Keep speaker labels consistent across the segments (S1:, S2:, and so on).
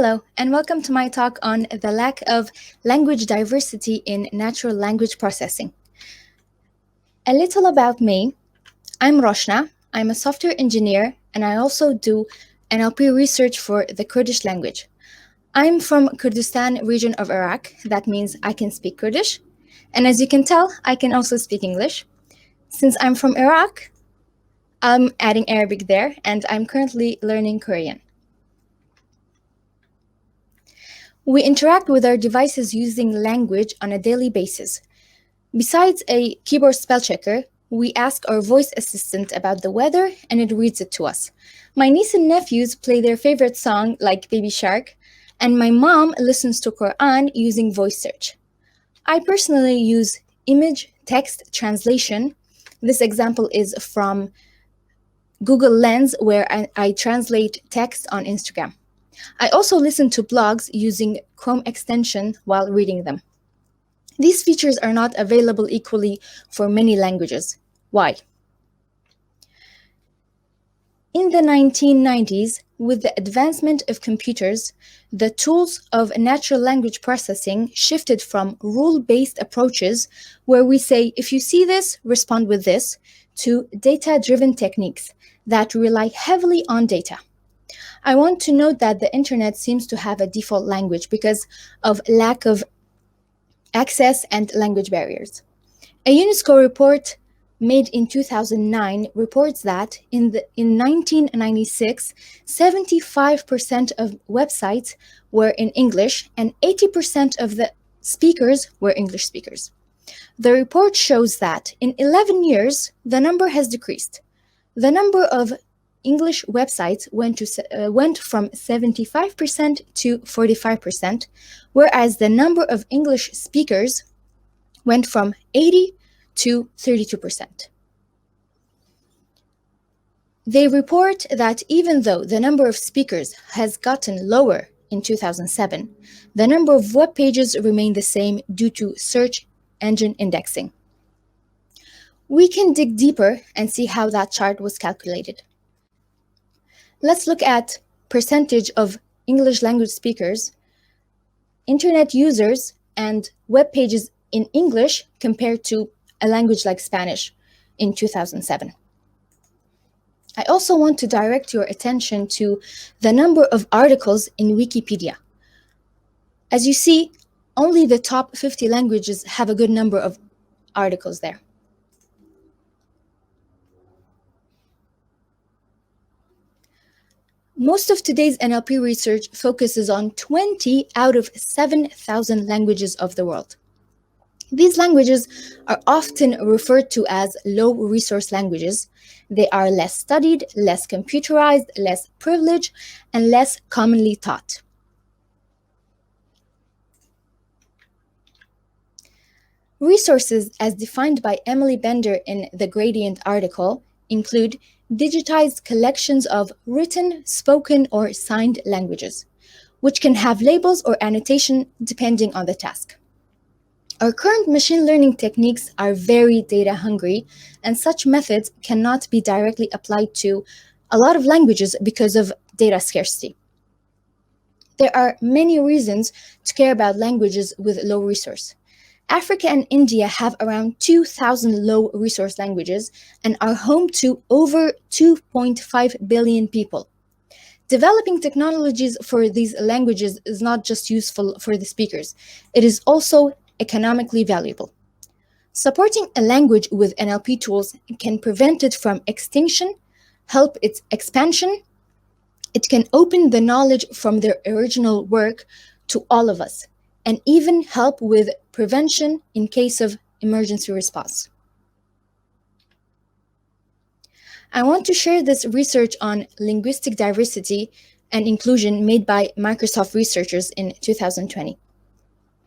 S1: Hello, and welcome to my talk on the lack of language diversity in natural language processing. A little about me. I'm Roshna. I'm a software engineer, and I also do NLP research for the Kurdish language. I'm from Kurdistan region of Iraq. That means I can speak Kurdish. And as you can tell, I can also speak English. Since I'm from Iraq, I'm adding Arabic there, and I'm currently learning Korean. We interact with our devices using language on a daily basis. Besides a keyboard spell checker, we ask our voice assistant about the weather and it reads it to us. My niece and nephews play their favorite song like Baby Shark, and my mom listens to Quran using voice search. I personally use image text translation. This example is from Google Lens, where I translate text on Instagram. I also listen to blogs using Chrome extension while reading them. These features are not available equally for many languages. Why? In the 1990s, with the advancement of computers, the tools of natural language processing shifted from rule-based approaches, where we say, if you see this, respond with this, to data-driven techniques that rely heavily on data. I want to note that the internet seems to have a default language because of lack of access and language barriers. A UNESCO report made in 2009 reports that in 1996, 75% of websites were in English and 80% of the speakers were English speakers. The report shows that in 11 years, the number has decreased. The number of English websites went from 75% to 45%, whereas the number of English speakers went from 80 to 32%. They report that even though the number of speakers has gotten lower in 2007, the number of web pages remained the same due to search engine indexing. We can dig deeper and see how that chart was calculated. Let's look at percentage of English language speakers, internet users, and web pages in English compared to a language like Spanish in 2007. I also want to direct your attention to the number of articles in Wikipedia. As you see, only the top 50 languages have a good number of articles there. Most of today's NLP research focuses on 20 out of 7,000 languages of the world. These languages are often referred to as low-resource languages. They are less studied, less computerized, less privileged, and less commonly taught. Resources, as defined by Emily Bender in the Gradient article, include digitized collections of written, spoken, or signed languages, which can have labels or annotation depending on the task. Our current machine learning techniques are very data hungry, and such methods cannot be directly applied to a lot of languages because of data scarcity. There are many reasons to care about languages with low resource. Africa and India have around 2,000 low-resource languages and are home to over 2.5 billion people. Developing technologies for these languages is not just useful for the speakers, it is also economically valuable. Supporting a language with NLP tools can prevent it from extinction, help its expansion. It can open the knowledge from their original work to all of us, and even help with prevention in case of emergency response. I want to share this research on linguistic diversity and inclusion made by Microsoft researchers in 2020.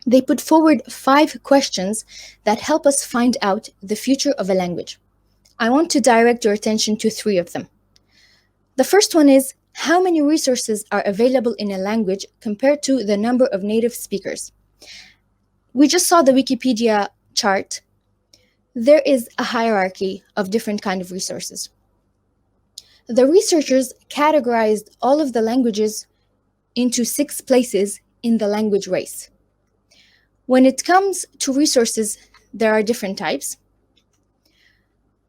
S1: They put forward 5 questions that help us find out the future of a language. I want to direct your attention to 3 of them. The first one is, how many resources are available in a language compared to the number of native speakers? We just saw the Wikipedia chart. There is a hierarchy of different kinds of resources. The researchers categorized all of the languages into 6 places in the language race. When it comes to resources, there are different types.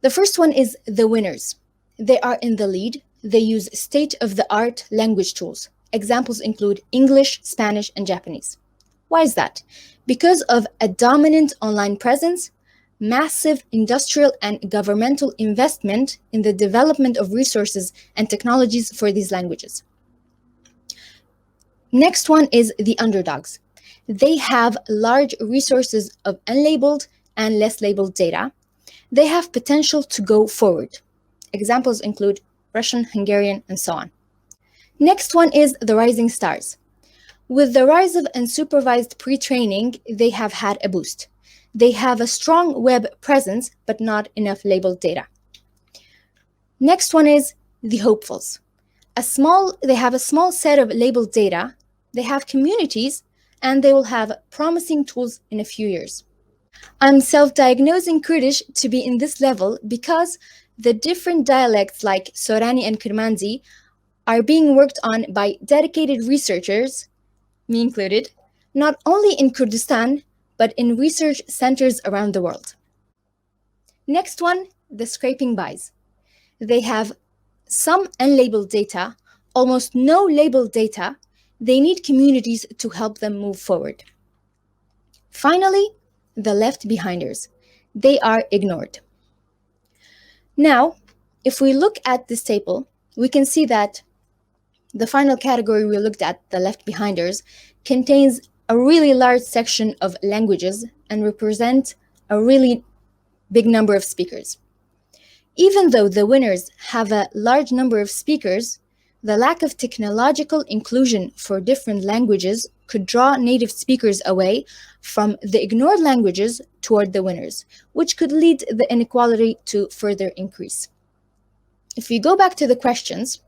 S1: The first one is the winners. They are in the lead. They use state-of-the-art language tools. Examples include English, Spanish, and Japanese. Why is that? Because of a dominant online presence, massive industrial and governmental investment in the development of resources and technologies for these languages. Next one is the underdogs. They have large resources of unlabeled and less labeled data. They have potential to go forward. Examples include Russian, Hungarian, and so on. Next one is the rising stars. With the rise of unsupervised pre-training, they have had a boost. They have a strong web presence, but not enough labeled data. Next one is the hopefuls. They have a small set of labeled data, they have communities, and they will have promising tools in a few years. I'm self-diagnosing Kurdish to be in this level because the different dialects like Sorani and Kirmandi are being worked on by dedicated researchers, me included, not only in Kurdistan, but in research centers around the world. Next one, the scraping buys. They have some unlabeled data, almost no labeled data. They need communities to help them move forward. Finally, the left behinders. They are ignored. Now, if we look at this table, we can see that the final category we looked at, the left behinders, contains a really large section of languages and represent a really big number of speakers. Even though the winners have a large number of speakers, the lack of technological inclusion for different languages could draw native speakers away from the ignored languages toward the winners, which could lead the inequality to further increase. If we go back to the questions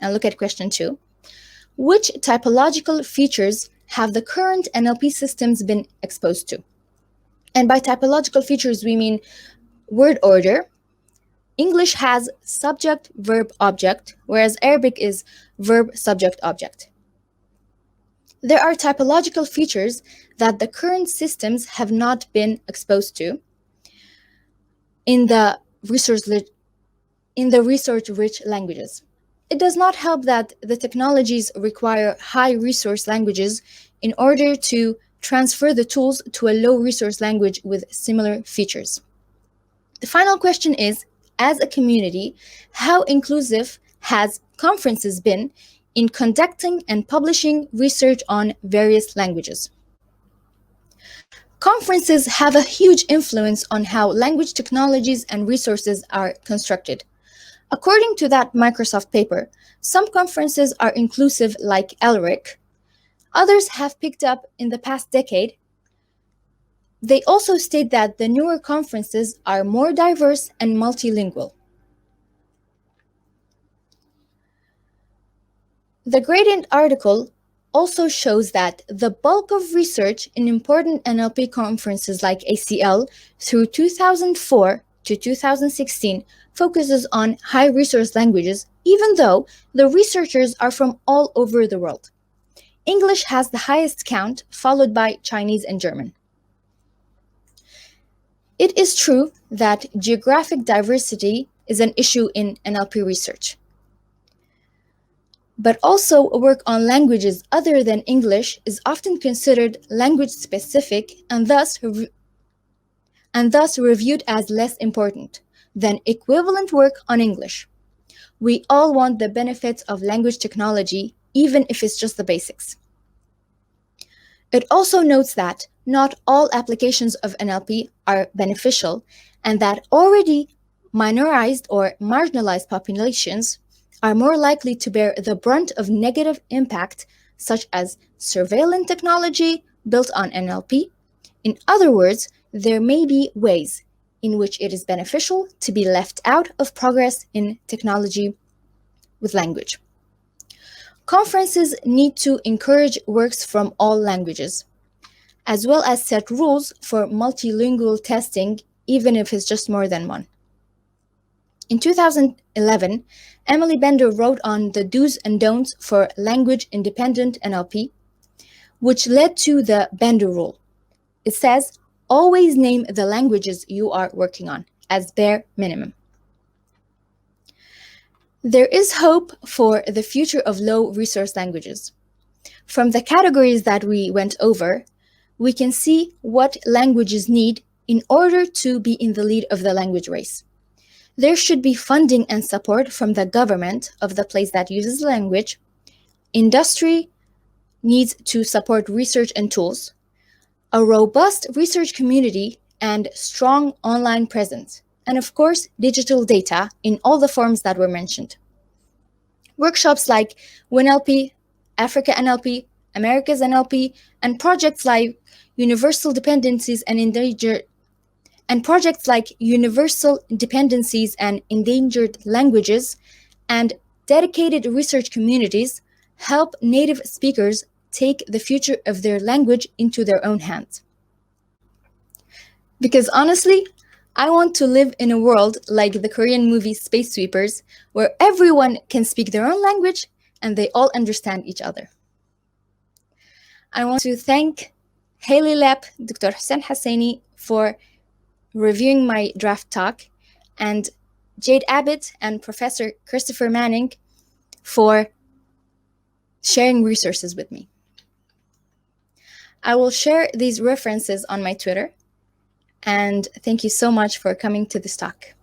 S1: and look at question 2, which typological features have the current NLP systems been exposed to? And by typological features, we mean word order. English has subject, verb, object, whereas Arabic is verb, subject, object. There are typological features that the current systems have not been exposed to in the resource-rich languages. It does not help that the technologies require high resource languages in order to transfer the tools to a low resource language with similar features. The final question is, as a community, how inclusive has conferences been in conducting and publishing research on various languages? Conferences have a huge influence on how language technologies and resources are constructed. According to that Microsoft paper, some conferences are inclusive like ELRIC. Others have picked up in the past decade. They also state that the newer conferences are more diverse and multilingual. The Gradient article also shows that the bulk of research in important NLP conferences like ACL through 2004 to 2016 focuses on high resource languages, even though the researchers are from all over the world. English has the highest count, followed by Chinese and German. It is true that geographic diversity is an issue in NLP research. But also work on languages other than English is often considered language-specific and thus reviewed as less important than equivalent work on English. We all want the benefits of language technology, even if it's just the basics. It also notes that not all applications of NLP are beneficial and that already minorized or marginalized populations are more likely to bear the brunt of negative impact, such as surveillance technology built on NLP. In other words, there may be ways in which it is beneficial to be left out of progress in technology with language. Conferences need to encourage works from all languages, as well as set rules for multilingual testing, even if it's just more than one. In 2011, Emily Bender wrote on the do's and don'ts for language independent NLP, which led to the Bender rule. It says, always name the languages you are working on as bare minimum. There is hope for the future of low resource languages. From the categories that we went over, we can see what languages need in order to be in the lead of the language race. There should be funding and support from the government of the place that uses the language. Industry needs to support research and tools, a robust research community, and strong online presence, and of course, digital data in all the forms that were mentioned. Workshops like WinLP, Africa NLP, America's NLP, and projects like Universal Dependencies and Endangered Languages and dedicated research communities help native speakers take the future of their language into their own hands. Because honestly, I want to live in a world like the Korean movie Space Sweepers, where everyone can speak their own language and they all understand each other. I want to thank Haley Lep, Dr. Hussein Hassani for reviewing my draft talk, and Jade Abbott and Professor Christopher Manning for sharing resources with me. I will share these references on my Twitter, and thank you so much for coming to this talk.